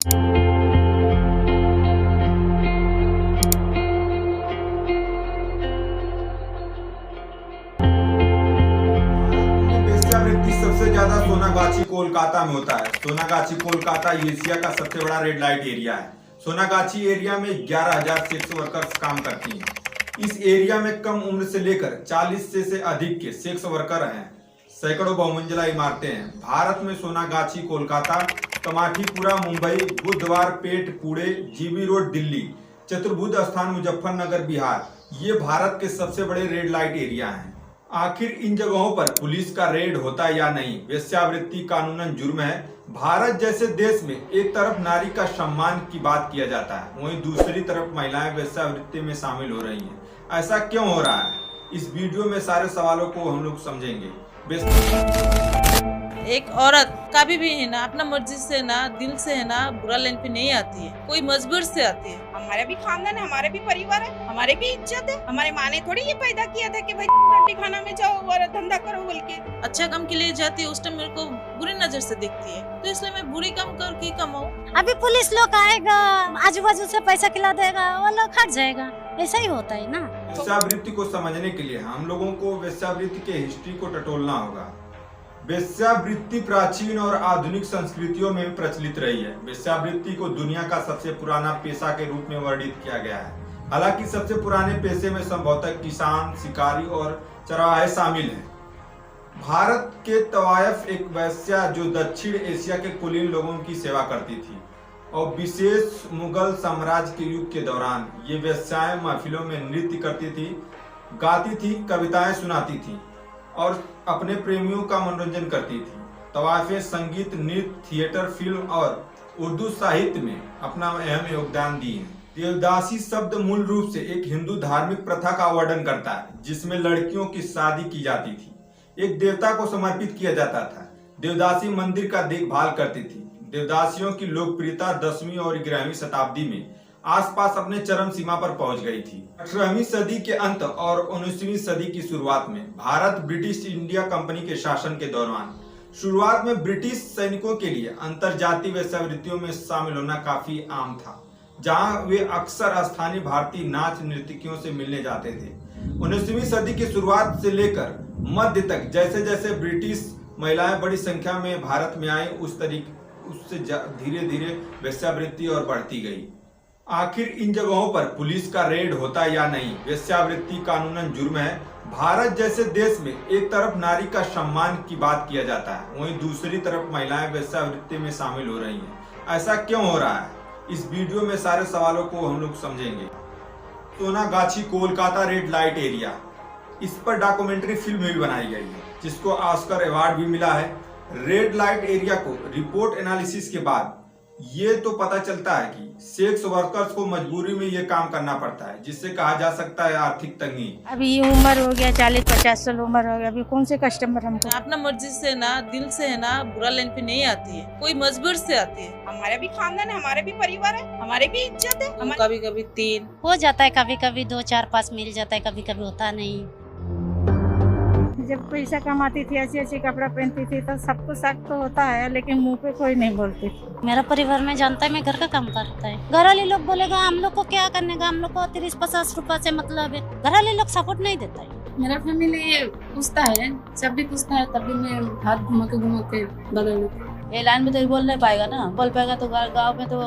वेश्यावृत्ति सबसे ज्यादा सोनागाछी कोलकाता में होता है। सोनागाछी कोलकाता एशिया का सबसे बड़ा रेड लाइट एरिया है। सोनागाछी एरिया में 11,000 सेक्स वर्कर्स काम करती हैं। इस एरिया में कम उम्र से लेकर 40 से अधिक के सेक्स वर्कर हैं। सैकड़ों बहुमंजिला इमारतें हैं। भारत में सोनागाछी कोलकाता, कमाठीपुरा मुंबई, बुधवार पेट पुणे, जीबी रोड दिल्ली, चतुर्भुज स्थान मुजफ्फरनगर बिहार, ये भारत के सबसे बड़े रेड लाइट एरिया हैं। आखिर इन जगहों पर पुलिस का रेड होता या नहीं? वेश्यावृत्ति कानूनन जुर्म है। भारत जैसे देश में एक तरफ नारी का सम्मान की बात किया जाता है, वहीं दूसरी तरफ महिलाएं वेश्यावृत्ति में शामिल हो रही हैं। ऐसा क्यों हो रहा है? इस वीडियो में सारे सवालों को हम लोग समझेंगे। एक औरत कभी भी है ना अपना मर्जी से ना दिल से है ना बुरा लाइन पे नहीं आती है, कोई मजबूर से आती है। हमारे भी खानदान है, हमारे भी परिवार है, हमारे भी इज्जत है। हमारे माँ ने थोड़ी ये पैदा किया था कि भाई रोटी खाना में जाओ और धंधा करो बोल के। अच्छा काम के लिए जाती है, उस टाइम मेरे को बुरी नजर से देखती है, तो इसलिए मैं बुरी काम करके कमाऊं। अभी पुलिस लोग आएगा, आजू बाजू से पैसा खिला देगा, वो लोग हट जाएगा। ऐसा ही होता है ना। वेश्यावृत्ति को समझने के लिए हम लोगों को वेश्यावृत्ति के हिस्ट्री को टटोलना होगा। वेश्यावृत्ति प्राचीन और आधुनिक संस्कृतियों में प्रचलित रही है। वेश्यावृत्ति को दुनिया का सबसे पुराना पेशा के रूप में वर्णित किया गया है। हालांकि सबसे पुराने पेशे में संभवतः किसान, शिकारी और चरवाहे शामिल हैं। भारत के तवायफ एक वेश्या जो दक्षिण एशिया के कुलीन लोगों की सेवा करती थी, और विशेष मुगल साम्राज्य के युग के दौरान ये वेश्याएं महफिलों में नृत्य करती थी, गाती थी, कविताएं सुनाती थी और अपने प्रेमियों का मनोरंजन करती थी। तवायफें संगीत, नृत्य, थिएटर, फिल्म और उर्दू साहित्य में अपना अहम योगदान दिए हैं। देवदासी शब्द मूल रूप से एक हिंदू धार्मिक प्रथा का वर्णन करता है, जिसमें लड़कियों की शादी की जाती थी, एक देवता को समर्पित किया जाता था। देवदासी मंदिर का देखभाल करती थी। देवदासियों की लोकप्रियता 10वीं और 11वीं शताब्दी में आसपास अपने चरम सीमा पर पहुंच गई थी। 18वीं सदी के अंत और 19वीं सदी की शुरुआत में भारत ब्रिटिश इंडिया कंपनी के शासन के दौरान शुरुआत में ब्रिटिश सैनिकों के लिए अंतरजातीय वेश्यावृत्तियों में शामिल होना काफी आम था, जहां वे अक्सर स्थानीय भारतीय नाच नर्तकियों से मिलने जाते थे। 19वीं सदी की शुरुआत से लेकर मध्य तक जैसे जैसे ब्रिटिश महिलाएं बड़ी संख्या में भारत में आई, उससे धीरे धीरे वेश्यावृत्ति और बढ़ती गई। आखिर इन जगहों पर पुलिस का रेड होता या नहीं? वेश्यावृत्ति कानूनन जुर्म है। भारत जैसे देश में एक तरफ नारी का सम्मान की बात किया जाता है, वहीं दूसरी तरफ महिलाएं वेश्यावृत्ति में शामिल हो रही हैं। ऐसा क्यों हो रहा है? इस वीडियो में सारे सवालों को हम लोग समझेंगे। Sonagachi Kolkata red light area, इस पर डॉक्यूमेंट्री फिल्म भी बनाई गई है, जिसको ऑस्कर अवार्ड भी मिला है। रेड लाइट एरिया को रिपोर्ट एनालिसिस के बाद ये तो पता चलता है कि सेक्स वर्कर्स को मजबूरी में ये काम करना पड़ता है, जिससे कहा जा सकता है आर्थिक तंगी। अभी ये उम्र हो गया 40-50 साल उम्र हो गया, अभी कौन से कस्टमर हमको अपना मर्जी से ना दिल से है ना बुरा लाइन पे नहीं आती है, कोई मजबूर से आती है। हमारे भी खानदान है, हमारे भी परिवार है, हमारे भी इज्जत है। कभी कभी 3 हो जाता है, कभी कभी 2, 4, 5 मिल जाता है, कभी कभी होता नहीं। जब पैसा कमाती थी, अच्छी अच्छी कपड़ा पहनती थी, तो सबको शक तो होता है, लेकिन मुंह पे कोई नहीं बोलती। मेरा परिवार में जानता है मैं घर का काम करता है। घर वाले लोग बोलेगा हम लोग को क्या करने का, हम लोग को 30-50 रुपए से मतलब है। घर वाले लोग सपोर्ट नहीं देता है। मेरा फैमिली ये पूछता है, जब भी पूछता है तब भी मैं हाथ घुमा के बदल देती। ये लाइन में तो बोल नहीं पाएगा ना, बोल पाएगा तो गाँव में तो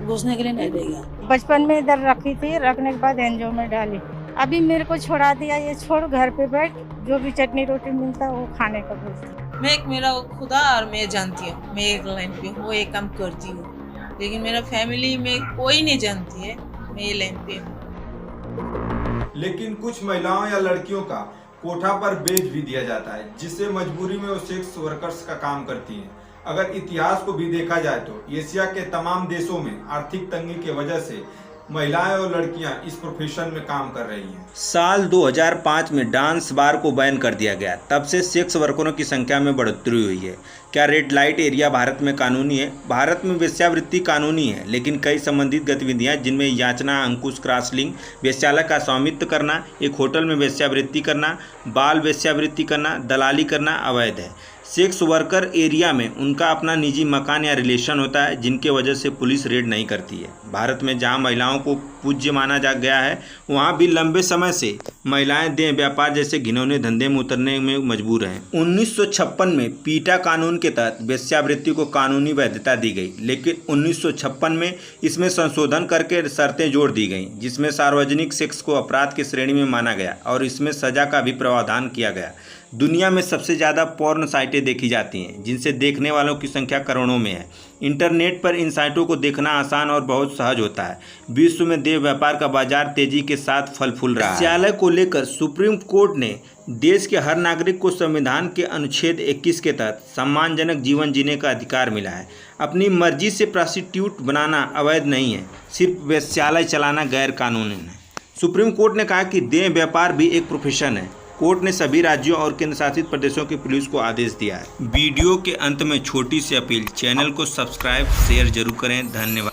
घुसने के लिए नहीं देगा। बचपन में इधर रखी थी, रखने के बाद एनजीओ में डाली। अभी मेरे को छोड़ा दिया, ये छोड़ घर पे बैठ, जो भी चटनी रोटी मिलता है वो खाने का बोलती। मैं एक मेरा खुदा और मैं जानती हूँ, मैं एक लाइन पे हूँ, एक काम करती हूँ, लेकिन मेरा फैमिली में कोई नहीं जानती है मैं ये लाइन पे हूँ। लेकिन कुछ महिलाओं या लड़कियों का कोठा पर बेच भी दिया जाता है, जिससे मजबूरी में वो सेक्स वर्कर्स का काम करती हैं। अगर इतिहास को भी देखा जाए तो एशिया के तमाम देशों में आर्थिक तंगी की वजह से महिलाएं और लड़कियां इस प्रोफेशन में काम कर रही हैं। साल 2005 में डांस बार को बैन कर दिया गया, तब से सेक्स वर्करों की संख्या में बढ़ोतरी हुई है। क्या रेड लाइट एरिया भारत में कानूनी है? भारत में वेश्यावृत्ति कानूनी है, लेकिन कई संबंधित गतिविधियां जिनमें याचना, अंकुश, क्रॉसलिंग, वेश्यालय का स्वामित्व करना, एक होटल में वेश्यावृत्ति करना, बाल वेश्यावृत्ति करना, दलाली करना अवैध है। सेक्स वर्कर एरिया में उनका अपना निजी मकान या रिलेशन होता है, जिनके वजह से पुलिस रेड नहीं करती है। भारत में जहां महिलाओं को पूज्य माना जा गया है, वहां भी लंबे समय से महिलाएं देह व्यापार जैसे घिनौने धंधे में उतरने में मजबूर हैं। 1956 में पीटा कानून के तहत वेश्यावृत्ति को कानूनी वैधता दी गई, लेकिन 1956 में इसमें संशोधन करके शर्तें जोड़ दी गईं, जिसमें सार्वजनिक सेक्स को अपराध की श्रेणी में माना गया और इसमें सजा का भी प्रावधान किया गया। दुनिया में सबसे ज़्यादा पॉर्न साइटें देखी जाती हैं, जिनसे देखने वालों की संख्या करोड़ों में है। इंटरनेट पर इन साइटों को देखना आसान और बहुत सहज होता है। विश्व में देह व्यापार का बाजार तेजी के साथ फल फूल रहा है। वेश्यालय को लेकर सुप्रीम कोर्ट ने देश के हर नागरिक को संविधान के अनुच्छेद 21 के तहत सम्मानजनक जीवन जीने का अधिकार मिला है। अपनी मर्जी से प्रोस्टिट्यूट बनाना अवैध नहीं है, सिर्फ वेश्यालय चलाना गैर कानूनी है। सुप्रीम कोर्ट ने कहा कि देह व्यापार भी एक प्रोफेशन है। कोर्ट ने सभी राज्यों और केंद्र शासित प्रदेशों की पुलिस को आदेश दिया है। वीडियो के अंत में छोटी सी अपील, चैनल को सब्सक्राइब शेयर जरूर करें। धन्यवाद।